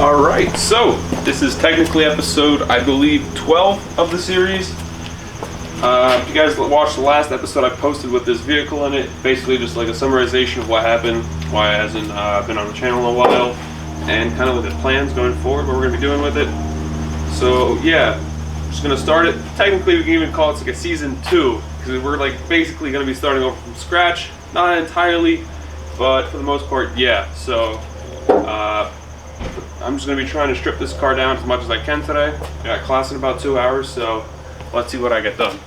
Alright, so this is technically episode, I believe, 12 of the series. If you guys watched the last episode I posted with this vehicle in it, basically just like a summarization of what happened, why it hasn't been on the channel in a while, and kind of with the plans going forward, what we're going to be doing with it. So yeah, I'm just going to start it. Technically we can even call it like a season 2, because we're like basically going to be starting over from scratch. Not entirely, but for the most part, yeah. So I'm just going to be trying to strip this car down as much as I can today. I got class in about 2 hours, so let's see what I get done.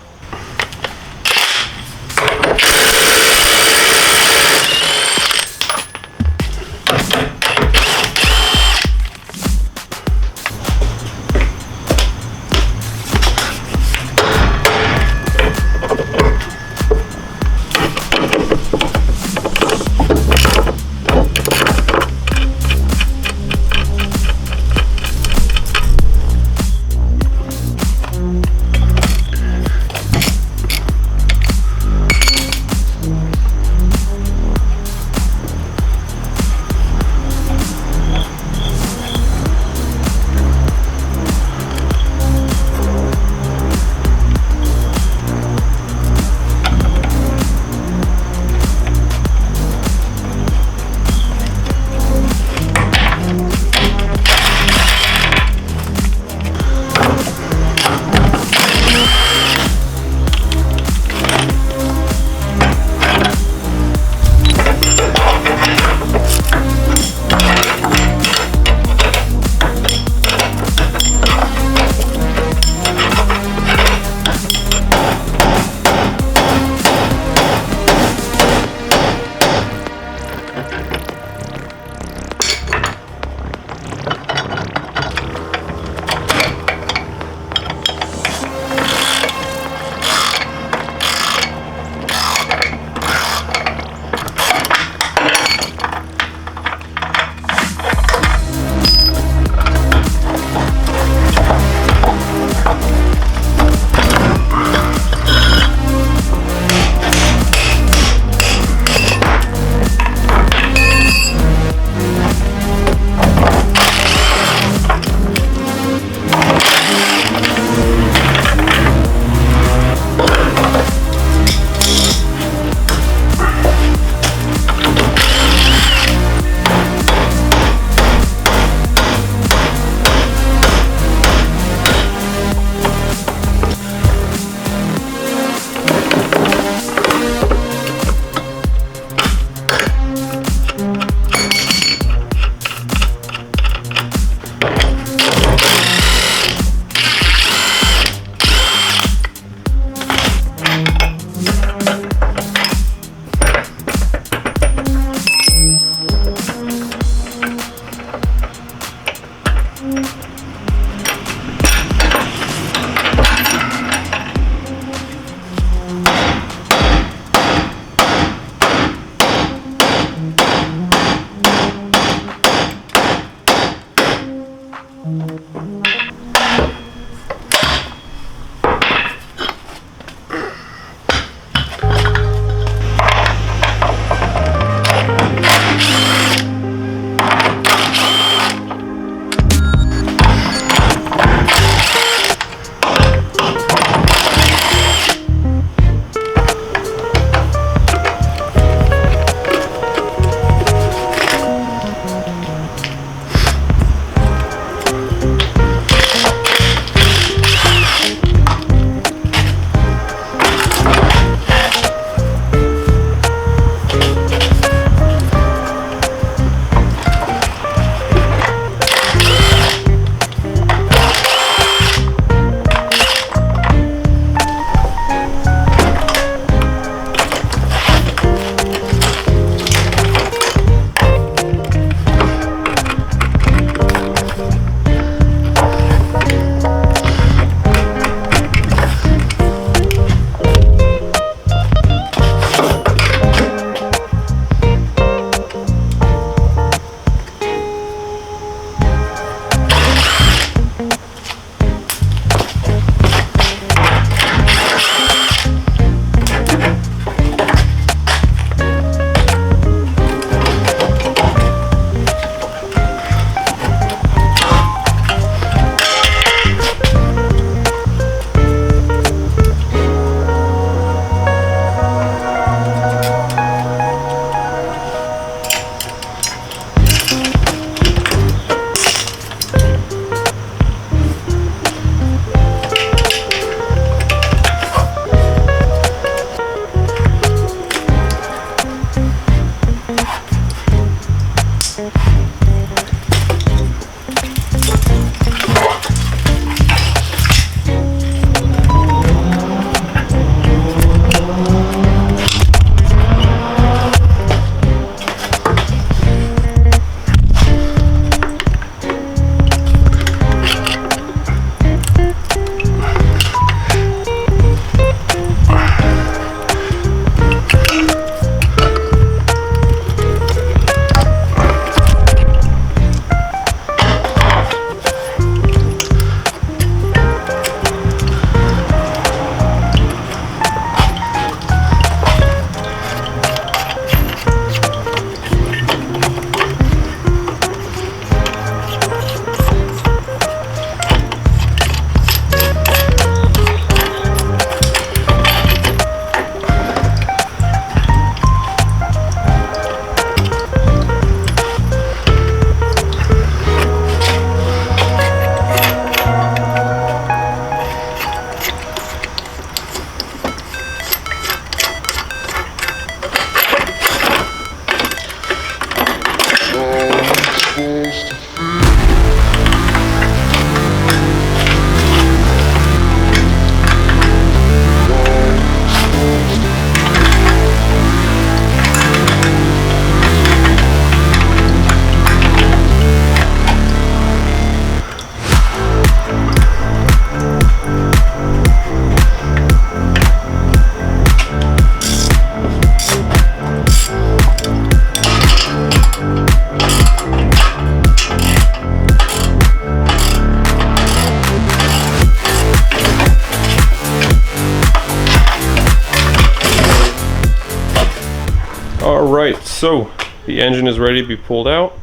Alright, so the engine is ready to be pulled out.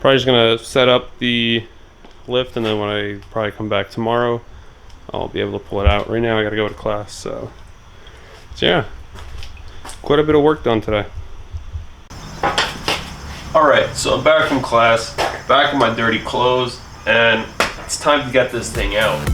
Probably just gonna set up the lift, and then when I probably come back tomorrow, I'll be able to pull it out. Right now I gotta go to class, so yeah, quite a bit of work done today. Alright, so I'm back from class, back in my dirty clothes, and it's time to get this thing out.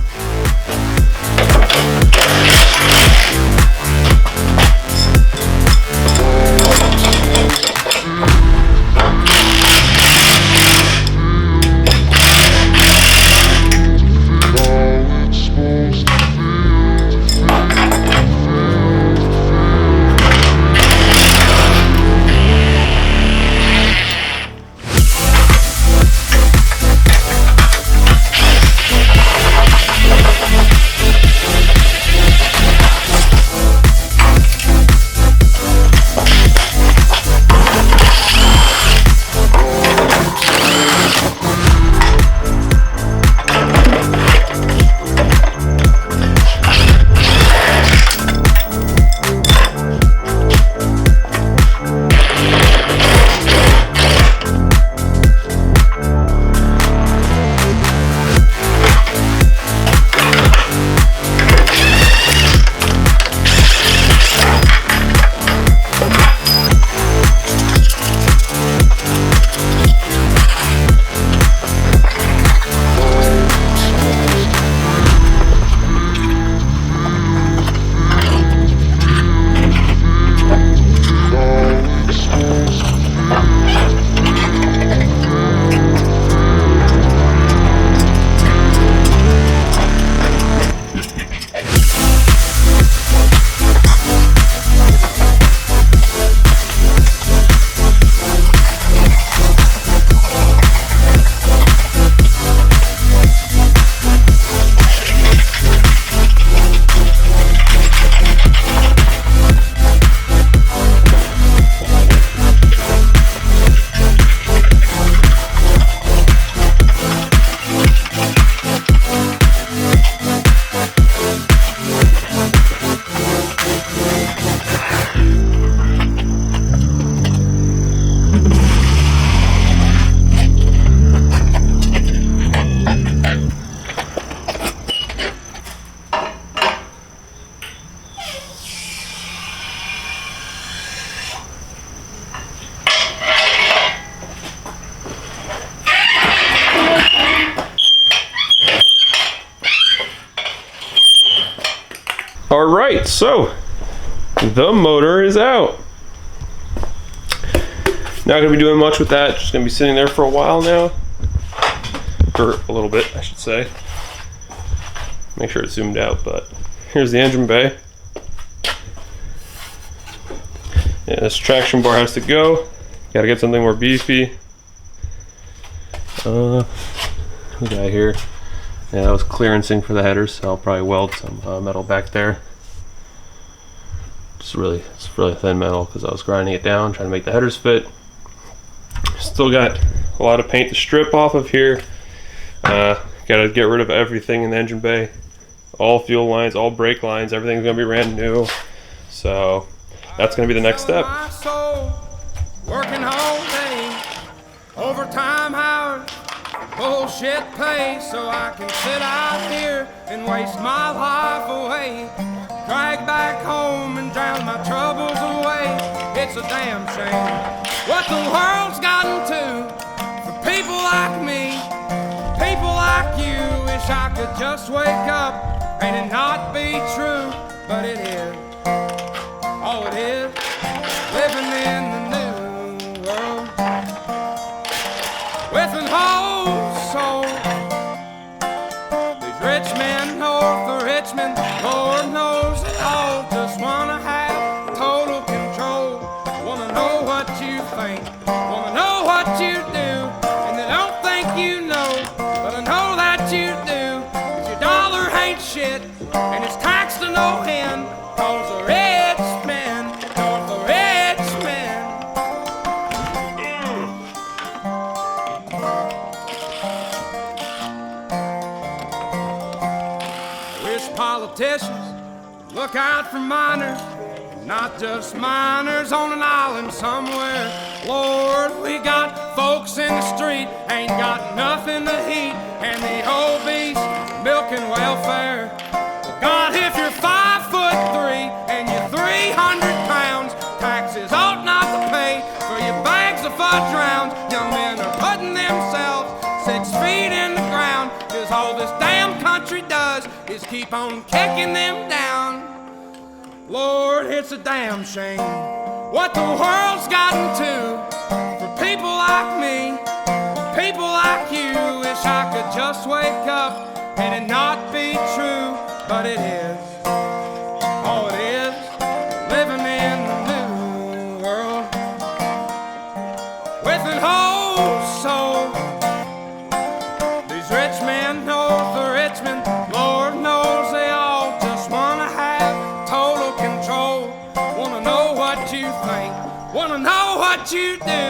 Alright, so the motor is out. Not gonna be doing much with that, just gonna be sitting there for a while now. Or a little bit, I should say. Make sure it's zoomed out, but here's the engine bay. Yeah, this traction bar has to go. Gotta get something more beefy. What do we got here? Yeah, that was clearancing for the headers, so I'll probably weld some metal back there. It's really thin metal because I was grinding it down, trying to make the headers fit. Still got a lot of paint to strip off of here. Gotta get rid of everything in the engine bay. All fuel lines, all brake lines, everything's gonna be brand new. So that's gonna be the next step. Working all day, overtime hours, bullshit pay, so I can sit out here and waste my life away. Drag back home and drown my troubles away. It's a damn shame what the world's gotten to for people like me, people like you. Wish I could just wake up and it not be true, but it is. Oh, it is living in the new world. with an whole soul. These rich men north of Richmond, Lord knows they all just wanna have total control. Wanna know what you think, wanna know what you do, and they don't think you know, but I know that you do. 'Cause your dollar ain't shit, and it's taxed to no end. 'Cause the rich men, north of Richmond. Politicians look out for miners, not just miners on an island somewhere. Lord, we got folks in the street, ain't got nothing to eat, and the obese milking welfare. Well, God, if you're 5'3" and you're 300 pounds, taxes ought not to pay for your bags of fudge rounds. Young men are putting themselves 6 feet in the ground, 'cause all this damn country does is keep on kicking them down. Lord, it's a damn shame what the world's gotten to for people like me, people like you. Wish I could just wake up and it not be true, but it is. Oh, it is living in the new world with an whole soul. These rich men north of Richmond, Lord knows they all just wanna have total control. Wanna know what you think, wanna know what you do,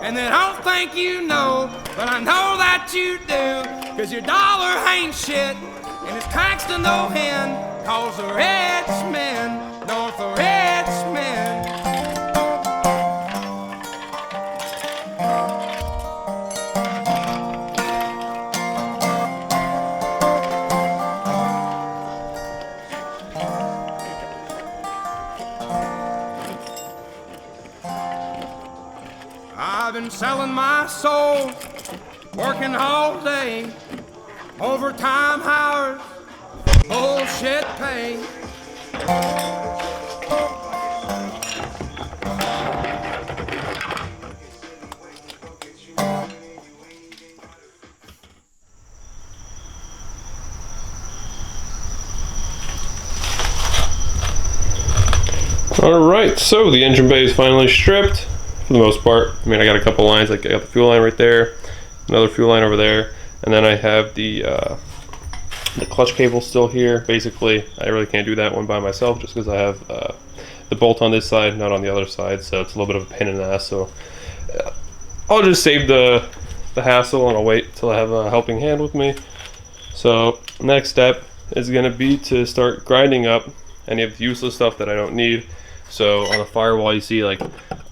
and they don't think you know, but I know that you do. 'Cause your dollar ain't shit, and it's taxed to no end. 'Cause the rich men north of Richmond. I've been selling my soul, working all day, overtime hours, bullshit pay. Alright, so the engine bay is finally stripped for the most part. I mean, I got a couple lines, like I got the fuel line right there, another fuel line over there, and then I have the clutch cable still here. Basically, I really can't do that one by myself just because I have the bolt on this side, not on the other side, so it's a little bit of a pain in the ass. So I'll just save the hassle and I'll wait till I have a helping hand with me. So next step is going to be to start grinding up any of the useless stuff that I don't need. So on the firewall, you see, like,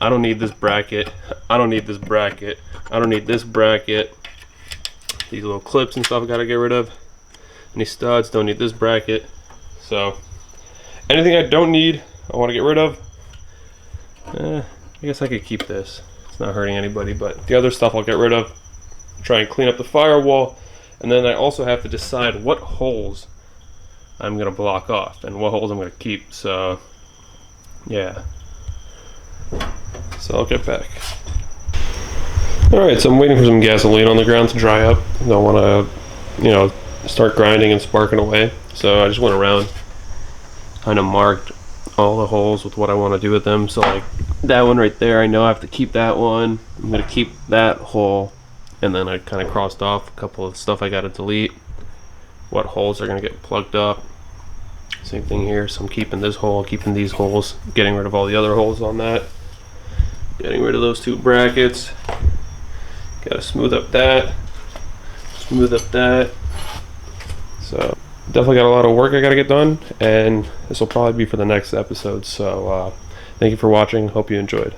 I don't need this bracket, I don't need this bracket, I don't need this bracket. These little clips and stuff I gotta get rid of. Any studs, don't need this bracket. So anything I don't need, I want to get rid of. I guess I could keep this. It's not hurting anybody, but the other stuff I'll get rid of. Try and clean up the firewall, and then I also have to decide what holes I'm gonna block off and what holes I'm gonna keep. So yeah, so I'll get back. Alright, so I'm waiting for some gasoline on the ground to dry up. I don't want to, you know, start grinding and sparking away. So I just went around, kind of marked all the holes with what I want to do with them. So like that one right there, I know I have to keep that one. I'm going to keep that hole. And then I kind of crossed off a couple of stuff I got to delete. What holes are going to get plugged up. Same thing here, so I'm keeping this hole, keeping these holes, getting rid of all the other holes on that. Getting rid of those two brackets. Gotta smooth up that. Smooth up that. So definitely got a lot of work I gotta get done, and this will probably be for the next episode. So thank you for watching, hope you enjoyed.